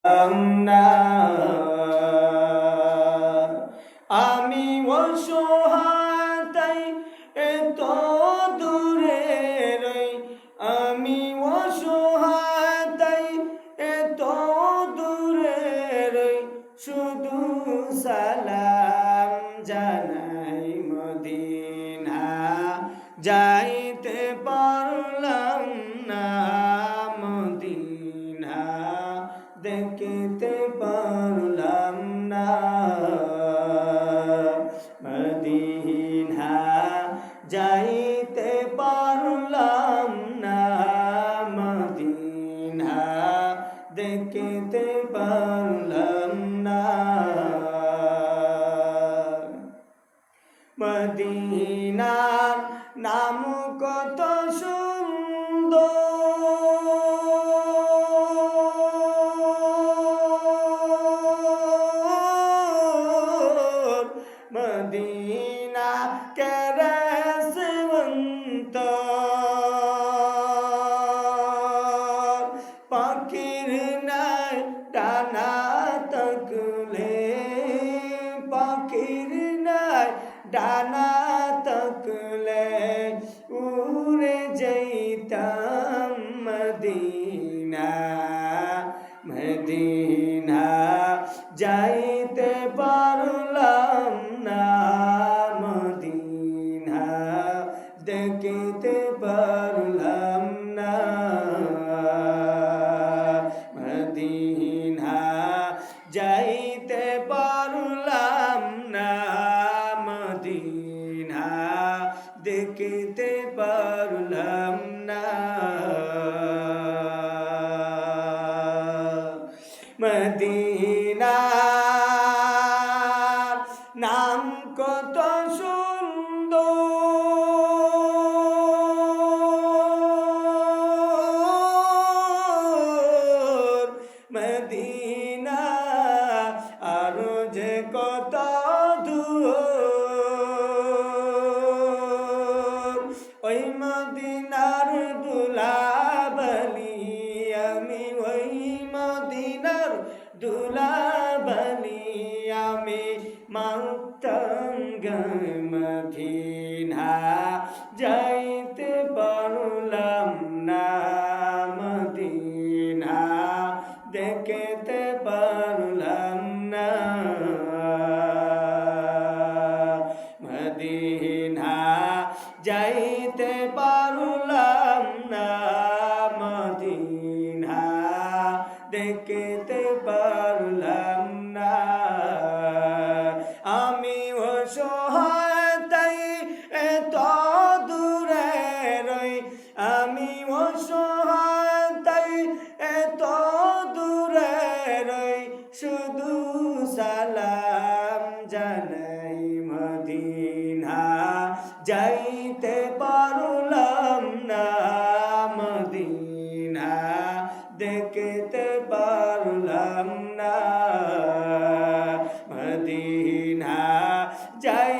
না আমি অসহায় তাই এত দূরে রই আমি অসহায় তাই এত দূরে রই শুধু সালাম জানাই মদিনা যাইতে পারলাম না মদিনা দেখিতে পারলাম না মদিনা যাইতে পারলাম না মদিনা দেখিতে পারলাম না মদিনার নাম কত সুন্দর মদিনা কেরে সেবন্ত পাখির নাই টানা তকলে পাখির নাই ডানা তকলে উড়ে যাইতাম মদিনা মদিনা যাইতে পারলাম না মদিনা দেখিতে পারলাম না মদিনা যাইতে পারলাম না মদিনা দেখিতে পারলাম না মদিনা নাম কত সুন্দর মদিনা আরো যে কত দূর ওই মদিনার দুলাবলি আমি ওই মদিনার দুলাবলি আমি মাতঙ্গ মদিনা যাইতে পারলাম না মদিনা দেখিতে পারলাম না মদিনা যাইতে পারলাম না মদিনা দেখিতে পারলাম না আমি অসহায় তাই এত দূরে রই আমি অসহায় তাই এত দূরে রই শুধু সালাম জানাই মদিনা যাইতে পারলাম না মদিনা দেখিতে পারলাম না মদিনা যাই